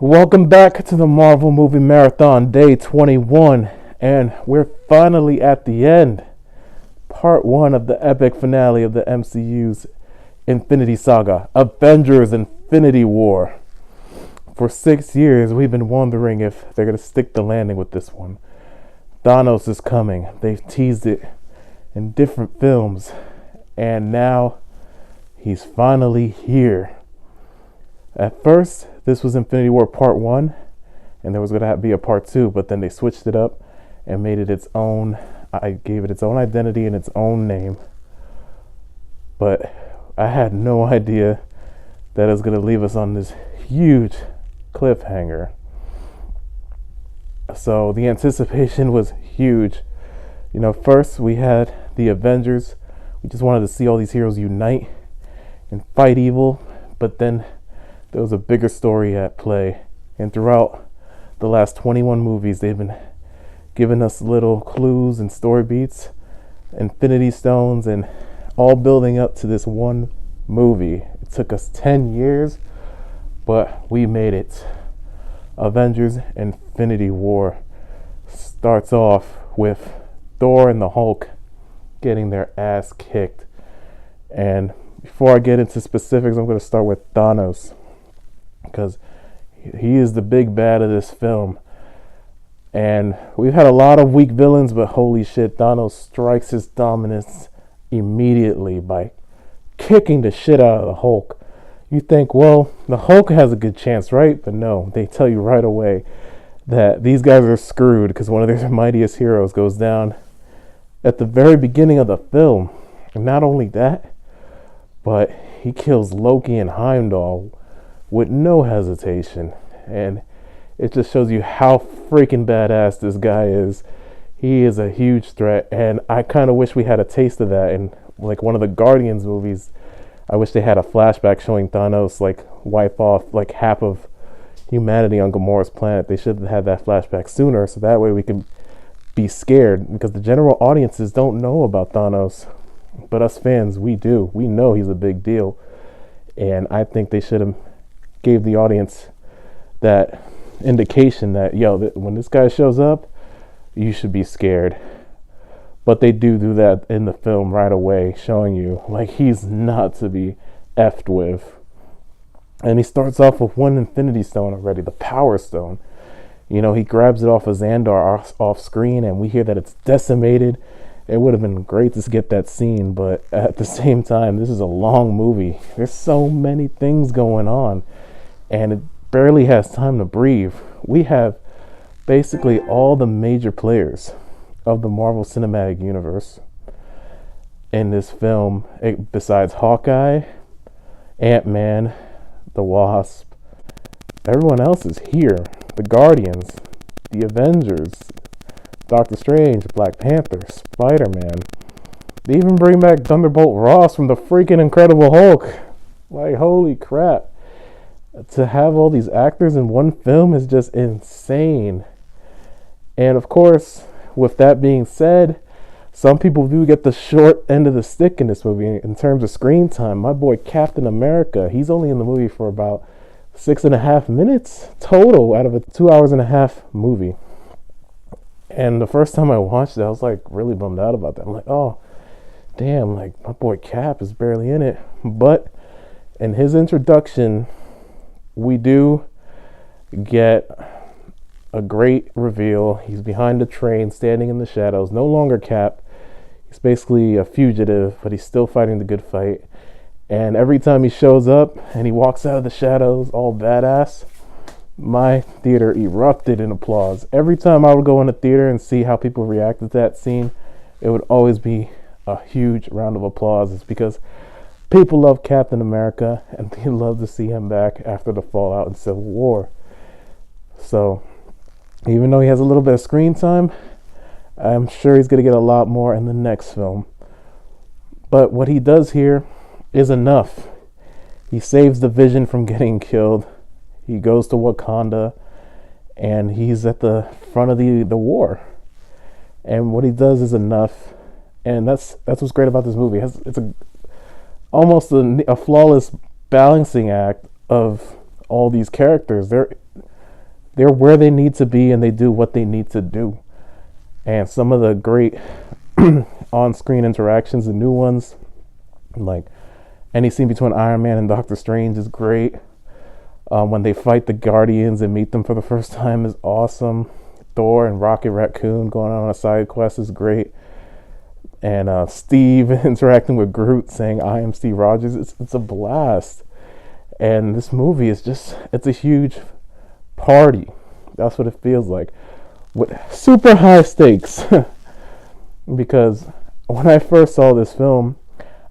Welcome back to the Marvel Movie Marathon, day 21, and we're finally at the end. Part 1 of the epic finale of the MCU's Infinity Saga, Avengers Infinity War. For 6 years, we've been wondering if they're going to stick the landing with this one. Thanos is coming. They've teased it in different films, and now he's finally here. At first, this was Infinity War Part 1, and there was going to be a Part 2, but then they switched it up and made it its own. I gave it its own identity and its own name. But I had no idea that it was going to leave us on this huge cliffhanger. So the anticipation was huge. First we had the Avengers. We just wanted to see all these heroes unite and fight evil, but then there was a bigger story at play, and throughout the last 21 movies, they've been giving us little clues and story beats, Infinity Stones, and all building up to this one movie. It took us 10 years, but we made it. Avengers Infinity War starts off with Thor and the Hulk getting their ass kicked. And before I get into specifics, I'm going to start with Thanos, because he is the big bad of this film. And we've had a lot of weak villains, but holy shit, Thanos strikes his dominance immediately by kicking the shit out of the Hulk. You think, well, the Hulk has a good chance, right? But no, they tell you right away that these guys are screwed because one of their mightiest heroes goes down at the very beginning of the film. And not only that, but he kills Loki and Heimdall with no hesitation. And it just shows you how freaking badass this guy is. He is a huge threat, and I kind of wish we had a taste of that in like one of the Guardians movies. I wish they had a flashback showing Thanos like wipe off like half of humanity on Gamora's planet. They should have had that flashback sooner, so that way we can be scared, because the general audiences don't know about Thanos, but us fans, we do. We know he's a big deal, and I think they should have gave the audience that indication that, when this guy shows up, you should be scared. But they do that in the film right away, showing you like he's not to be effed with. And he starts off with one Infinity Stone already, the Power Stone. He grabs it off of Xandar off screen, and we hear that it's decimated. It would have been great to skip that scene, but at the same time, this is a long movie. There's so many things going on, and it barely has time to breathe. We have basically all the major players of the Marvel Cinematic Universe in this film, besides Hawkeye, Ant-Man, the Wasp. Everyone else is here. The Guardians, the Avengers, Doctor Strange, Black Panther, Spider-Man. They even bring back Thunderbolt Ross from the freaking Incredible Hulk. Like, holy crap. To have all these actors in one film is just insane. And of course, with that being said, some people do get the short end of the stick in this movie in terms of screen time. My boy Captain America, he's only in the movie for about 6.5 minutes total out of a 2 hours and a half movie. And the first time I watched it, I was like really bummed out about that. I'm like, oh, damn, like my boy Cap is barely in it. But in his introduction, we do get a great reveal. He's behind the train, standing in the shadows, no longer Cap. He's basically a fugitive, but he's still fighting the good fight. And every time he shows up and he walks out of the shadows all badass, my theater erupted in applause. Every time I would go in the theater and see how people reacted to that scene, it would always be a huge round of applause. It's because people love Captain America, and they love to see him back after the fallout in Civil War. So, even though he has a little bit of screen time, I'm sure he's going to get a lot more in the next film. But what he does here is enough. He saves the Vision from getting killed. He goes to Wakanda, and he's at the front of the war. And what he does is enough. And that's what's great about this movie. It's almost a flawless balancing act of all these characters. they're where they need to be and they do what they need to do. And some of the great on-screen interactions, the new ones, like any scene between Iron Man and Doctor Strange is great. When they fight the Guardians and meet them for the first time is awesome. Thor and Rocket Raccoon going on a side quest is great. And Steve interacting with Groot saying, "I am Steve Rogers." It's a blast. And this movie is just, it's a huge party. That's what it feels like. With super high stakes. Because when I first saw this film,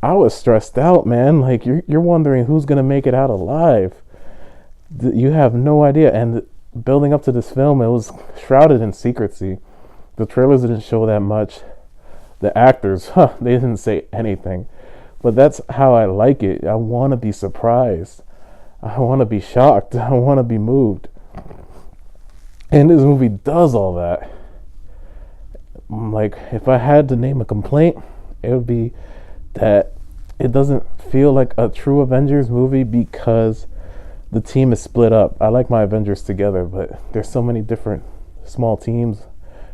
I was stressed out, man. Like, you're wondering who's going to make it out alive. You have no idea. And building up to this film, it was shrouded in secrecy. The trailers didn't show that much. The actors, they didn't say anything. But that's how I like it. I want to be surprised. I want to be shocked. I want to be moved. And this movie does all that. Like, if I had to name a complaint, it would be that it doesn't feel like a true Avengers movie because the team is split up. I like my Avengers together, but there's so many different small teams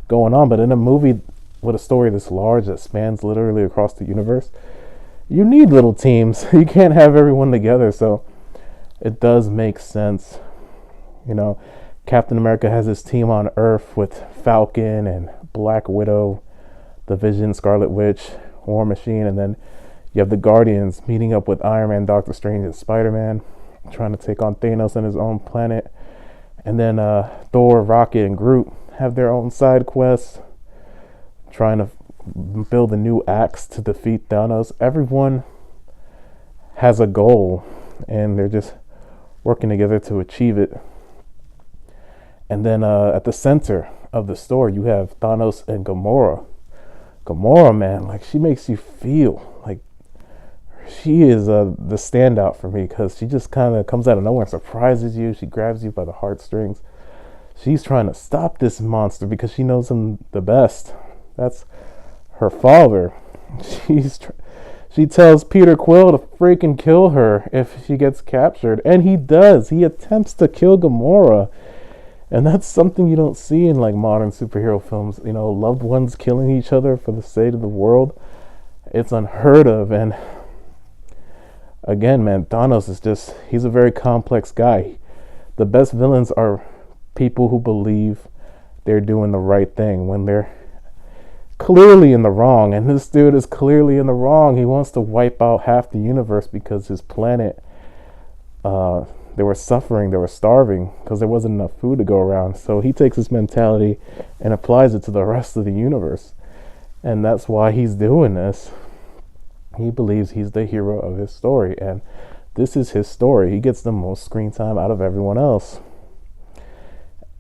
going on. But in a movie with a story this large that spans literally across the universe, you need little teams. You can't have everyone together. So it does make sense. You know, Captain America has his team on Earth with Falcon and Black Widow, the Vision, Scarlet Witch, War Machine, and then you have the Guardians meeting up with Iron Man, Doctor Strange, and Spider-Man, trying to take on Thanos on his own planet. And then Thor, Rocket, and Groot have their own side quests, trying to build a new axe to defeat Thanos. Everyone has a goal, and they're just working together to achieve it. And then at the center of the story, you have Thanos and Gamora. Gamora, man, like, she makes you feel like she is the standout for me, because she just kind of comes out of nowhere and surprises you. She grabs you by the heartstrings. She's trying to stop this monster because she knows him the best. That's her father. She tells Peter Quill to freaking kill her if she gets captured, and he does. He attempts to kill Gamora. And that's something you don't see in, like, modern superhero films. You know, loved ones killing each other for the sake of the world. It's unheard of. And again, man, Thanos is just, he's a very complex guy. The best villains are people who believe they're doing the right thing when they're clearly in the wrong. And this dude is clearly in the wrong. He wants to wipe out half the universe because his planet, they were suffering, they were starving because there wasn't enough food to go around. So he takes this mentality and applies it to the rest of the universe. And that's why he's doing this. He believes he's the hero of his story. And this is his story. He gets the most screen time out of everyone else.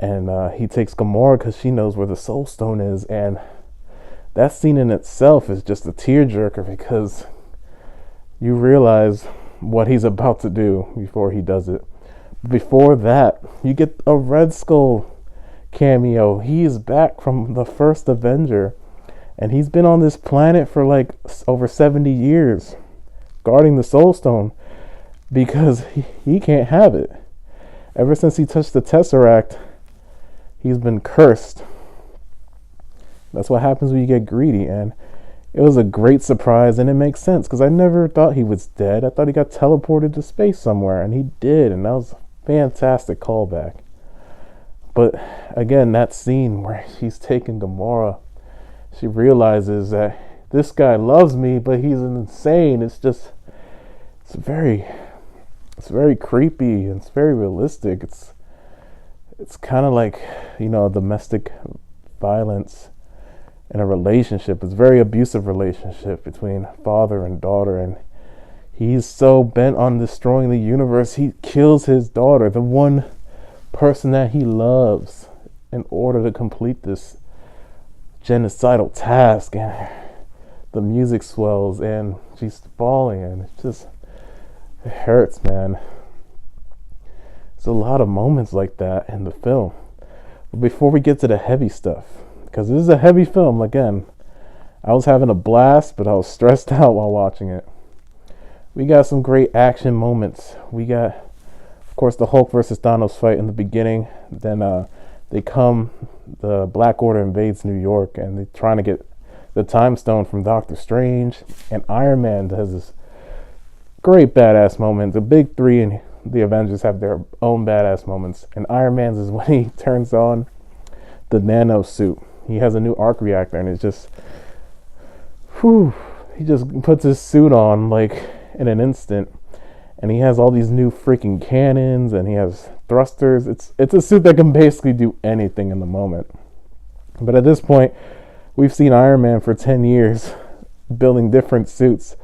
And he takes Gamora because she knows where the Soul Stone is. And that scene in itself is just a tearjerker, because you realize what he's about to do before he does it. Before that, you get a Red Skull cameo. He is back from the first Avenger, and he's been on this planet for like over 70 years guarding the Soul Stone because he can't have it. Ever since he touched the Tesseract, he's been cursed. That's what happens when you get greedy. And it was a great surprise, and it makes sense because I never thought he was dead. I thought he got teleported to space somewhere, and he did, and that was a fantastic callback. But again, that scene where she's taking Gamora, she realizes that this guy loves me, but he's insane. It's very creepy, and it's very realistic. It's kind of like, you know, domestic violence in a relationship. It's a very abusive relationship between father and daughter, and he's so bent on destroying the universe, he kills his daughter, the one person that he loves, in order to complete this genocidal task. And the music swells, and she's falling, and it hurts, man. There's a lot of moments like that in the film. But before we get to the heavy stuff, because this is a heavy film, again, I was having a blast, but I was stressed out while watching it. We got some great action moments. We got Of course, the Hulk versus Thanos fight in the beginning. Then the Black Order invades New York, and they're trying to get the Time Stone from Doctor Strange. And Iron Man has this great badass moment. The big three and the Avengers have their own badass moments. And Iron Man's is when he turns on the nano suit. He has a new arc reactor, and it's just, he just puts his suit on like in an instant. And he has all these new freaking cannons, and he has thrusters. It's a suit that can basically do anything in the moment. But at this point, we've seen Iron Man for 10 years building different suits.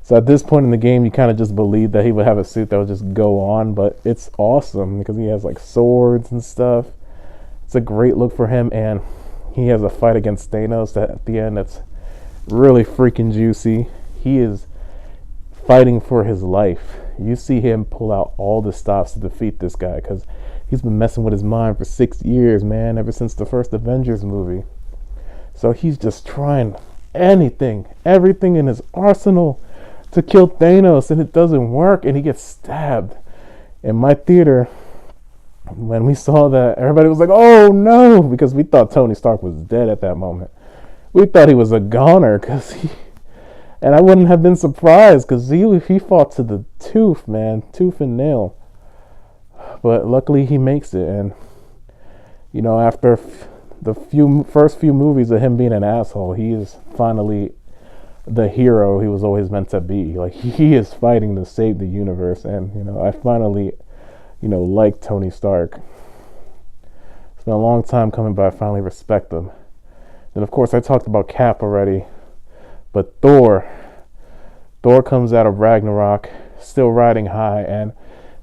So at this point in the game, you kind of just believe that he would have a suit that would just go on. But it's awesome because he has like swords and stuff. It's a great look for him. And he has a fight against Thanos that at the end that's really freaking juicy. He is fighting for his life. You see him pull out all the stops to defeat this guy because he's been messing with his mind for 6 years, man, ever since the first Avengers movie. So he's just trying everything in his arsenal to kill Thanos, and it doesn't work, and he gets stabbed. In my theater, when we saw that, everybody was like, oh no, because we thought Tony Stark was dead at that moment. We thought he was a goner, and I wouldn't have been surprised because he fought to the tooth, man, tooth and nail. But luckily he makes it, and you know, after the first few movies of him being an asshole, he is finally the hero he was always meant to be. Like, he is fighting to save the universe, and you know, I finally, you know, like Tony Stark. It's been a long time coming, but I finally respect him. Then of course I talked about Cap already. But Thor comes out of Ragnarok, still riding high, and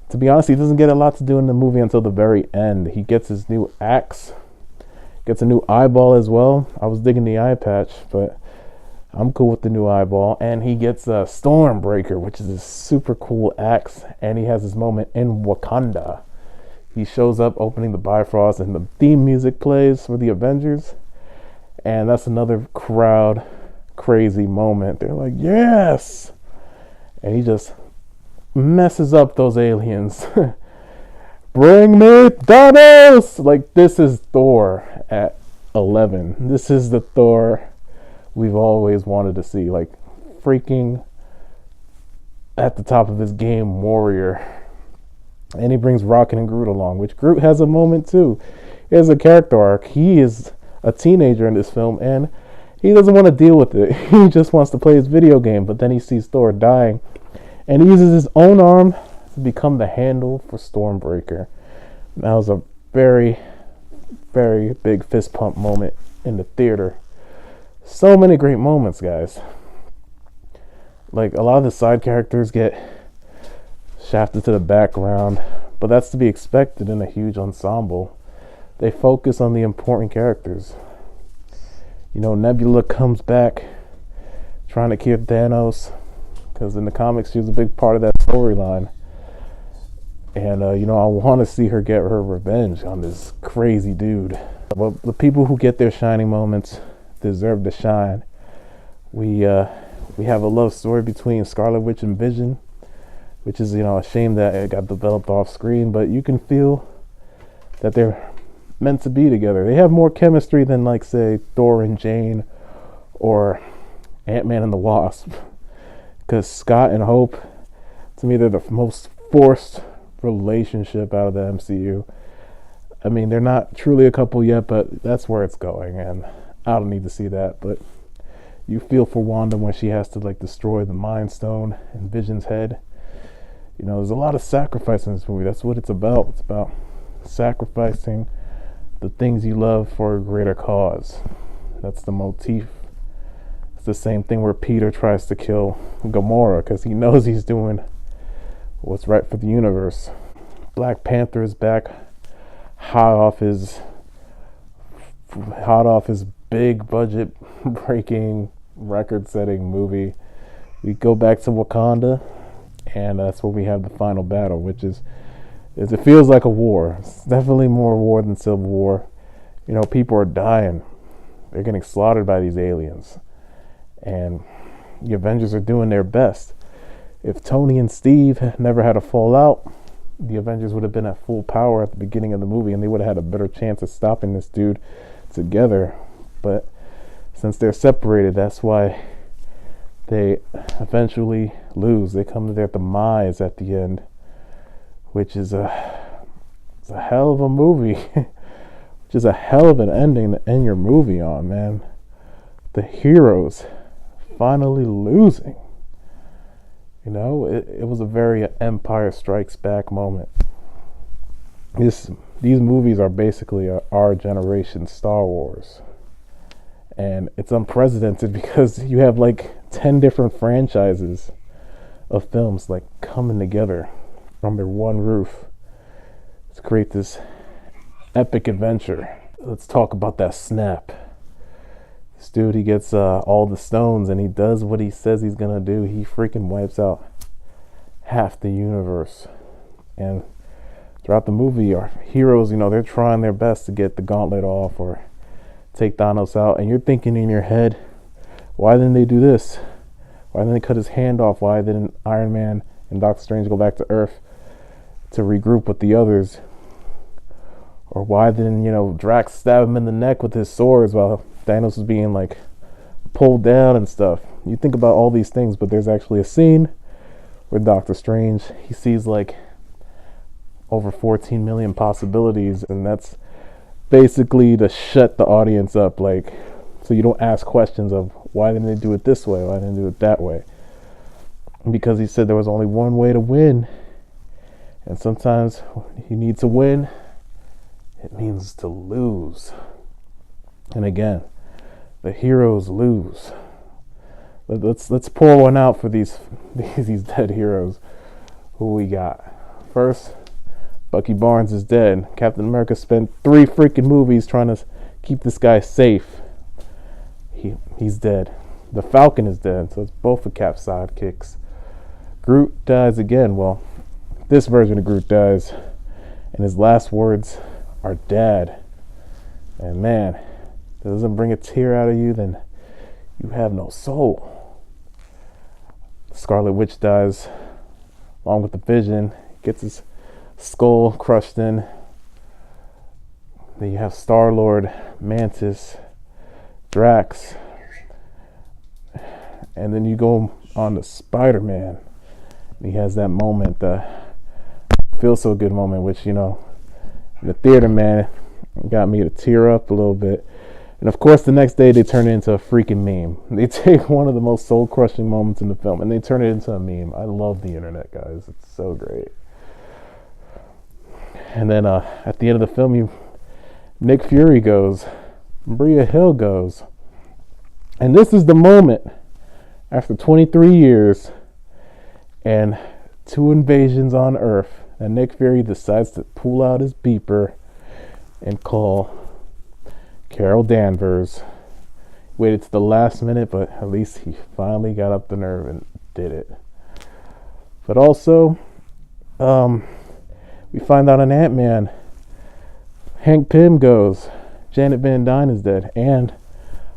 to be honest, he doesn't get a lot to do in the movie until the very end. He gets his new axe, gets a new eyeball as well. I was digging the eye patch, but I'm cool with the new eyeball. And he gets a Stormbreaker, which is a super cool axe, and he has his moment in Wakanda. He shows up opening the Bifrost, and the theme music plays for the Avengers, and that's another crowd crazy moment. They're like, yes, and he just messes up those aliens. Bring me Thanos. Like, this is Thor at 11. This is the Thor we've always wanted to see. Like, freaking at the top of his game, warrior. And he brings Rocket and Groot along, which Groot has a moment too. He has a character arc. He is a teenager in this film, and he doesn't want to deal with it. He just wants to play his video game. But then he sees Thor dying, and he uses his own arm to become the handle for Stormbreaker. That was a very, very big fist pump moment in the theater. So many great moments, guys. Like, a lot of the side characters get shafted to the background, but that's to be expected in a huge ensemble. They focus on the important characters. You know, Nebula comes back trying to kill Thanos, because in the comics she was a big part of that storyline. And, you know, I want to see her get her revenge on this crazy dude. Well, the people who get their shining moments deserve to shine. We have a love story between Scarlet Witch and Vision, which is, you know, a shame that it got developed off screen, but you can feel that they're meant to be together. They have more chemistry than, like, say, Thor and Jane or Ant-Man and the Wasp, because Scott and Hope, to me, they're the most forced relationship out of the MCU. I mean, they're not truly a couple yet, but that's where it's going, and I don't need to see that. But you feel for Wanda when she has to, like, destroy the Mind Stone in Vision's head. You know, there's a lot of sacrifice in this movie. That's what it's about. It's about sacrificing the things you love for a greater cause. That's the motif. It's the same thing where Peter tries to kill Gamora because he knows he's doing what's right for the universe. Black Panther is back, hot off his big budget breaking, record-setting movie. We go back to Wakanda, and that's where we have the final battle, which is it feels like a war. It's definitely more war than Civil War. You know, people are dying. They're getting slaughtered by these aliens. And the Avengers are doing their best. If Tony and Steve never had a fallout, the Avengers would have been at full power at the beginning of the movie, and they would have had a better chance of stopping this dude together. But since they're separated, that's why they eventually lose. They come to their demise at the end, which is it's a hell of a movie. Which is a hell of an ending to end your movie on, man. The heroes finally losing. You know, it was a very Empire Strikes Back moment. These movies are basically our generation Star Wars. And it's unprecedented because you have like 10 different franchises of films like coming together under one roof to create this epic adventure. Let's talk about that snap. This dude, he gets all the stones and he does what he says he's gonna do. He freaking wipes out half the universe. And throughout the movie, our heroes, you know, they're trying their best to get the gauntlet off or take Thanos out. And you're thinking in your head, why didn't they do this? Why didn't they cut his hand off? Why didn't Iron Man and Doctor Strange go back to Earth to regroup with the others? Or why didn't, you know, Drax stab him in the neck with his swords while Thanos was being like pulled down and stuff? You think about all these things, but there's actually a scene where Doctor Strange, he sees like over 14 million possibilities, and that's basically to shut the audience up, like, so you don't ask questions of why didn't they do it this way, why didn't they do it that way? Because he said there was only one way to win, and sometimes you need to win. It means to lose. And again, the heroes lose. Let's pour one out for these dead heroes. Who we got? First, Bucky Barnes is dead. Captain America spent 3 freaking movies trying to keep this guy safe. He's dead. The Falcon is dead, so it's both of Cap's sidekicks. Groot dies again. Well, this version of Groot dies, and his last words are "Dad." And man, if it doesn't bring a tear out of you, then you have no soul. Scarlet Witch dies along with the Vision. Gets his skull crushed in. Then you have Star-Lord, Mantis, Drax, and then you go on to Spider-Man. He has that moment, the feel so good moment, which, you know, in the theater, man, got me to tear up a little bit. And of course, the next day they turn it into a freaking meme. They take one of the most soul-crushing moments in the film and they turn it into a meme. I love the internet, guys. It's so great. And then at the end of the film, Nick Fury goes, Maria Hill goes. And this is the moment, after 23 years and 2 invasions on Earth, and Nick Fury decides to pull out his beeper and call Carol Danvers. Waited to the last minute, but at least he finally got up the nerve and did it. But also, we find out on Ant-Man, Hank Pym goes, Janet Van Dyne is dead, and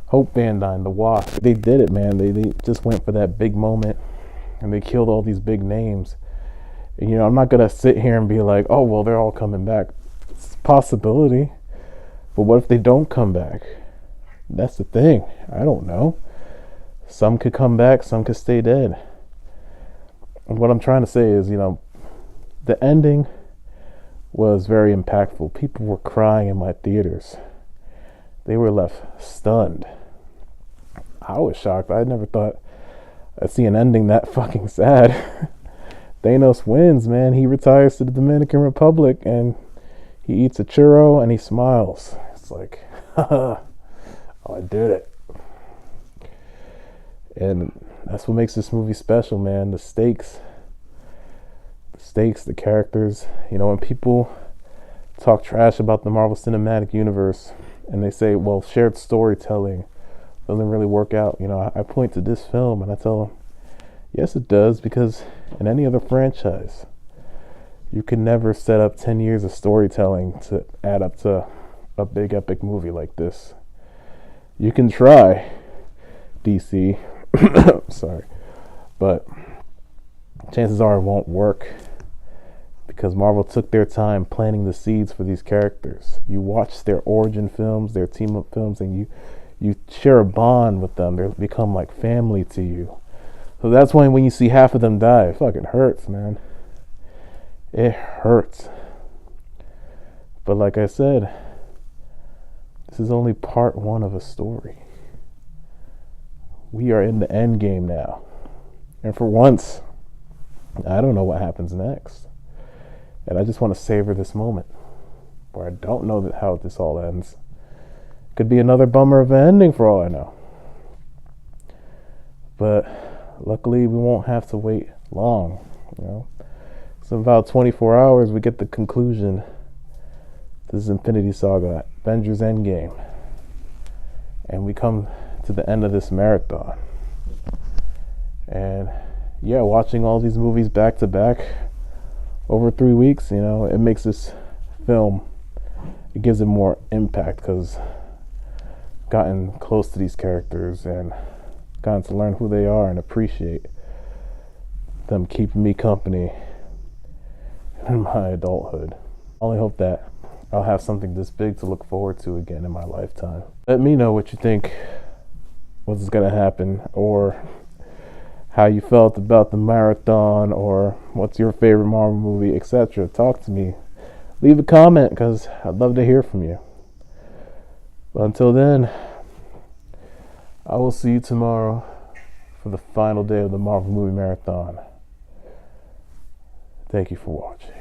Hope Van Dyne, the Wasp. They did it, man. They just went for that big moment, and they killed all these big names. And, you know, I'm not going to sit here and be like, oh, well, they're all coming back. It's a possibility. But what if they don't come back? That's the thing. I don't know. Some could come back, some could stay dead. And what I'm trying to say is, you know, the ending was very impactful. People were crying in my theaters. They were left stunned. I was shocked. I never thought I'd see an ending that fucking sad. Thanos wins, man. He retires to the Dominican Republic and he eats a churro and he smiles. It's like, oh, I did it. And that's what makes this movie special, man. The stakes, the characters. You know, when people talk trash about the Marvel Cinematic Universe and they say, well, shared storytelling doesn't really work out. You know, I point to this film and I tell them, yes, it does, because in any other franchise, you can never set up 10 years of storytelling to add up to a big epic movie like this. You can try, DC, sorry, but chances are it won't work because Marvel took their time planting the seeds for these characters. You watch their origin films, their team up films, and you share a bond with them. They become like family to you. So that's why when you see half of them die, it fucking hurts, man. It hurts. But like I said, this is only part one of a story. We are in the end game now. And for once, I don't know what happens next. And I just want to savor this moment where I don't know how this all ends. Could be another bummer of an ending for all I know. But luckily, we won't have to wait long. So about 24 hours, we get the conclusion. This is Infinity Saga, Avengers Endgame. And we come to the end of this marathon. And yeah, watching all these movies back to back over 3 weeks, it makes this film, it gives it more impact because I've gotten close to these characters and gotten to learn who they are and appreciate them keeping me company in my adulthood. I only hope that I'll have something this big to look forward to again in my lifetime. Let me know what you think, what's going to happen, or how you felt about the marathon, or what's your favorite Marvel movie, etc. Talk to me. Leave a comment because I'd love to hear from you. But until then, I will see you tomorrow for the final day of the Marvel movie marathon. Thank you for watching.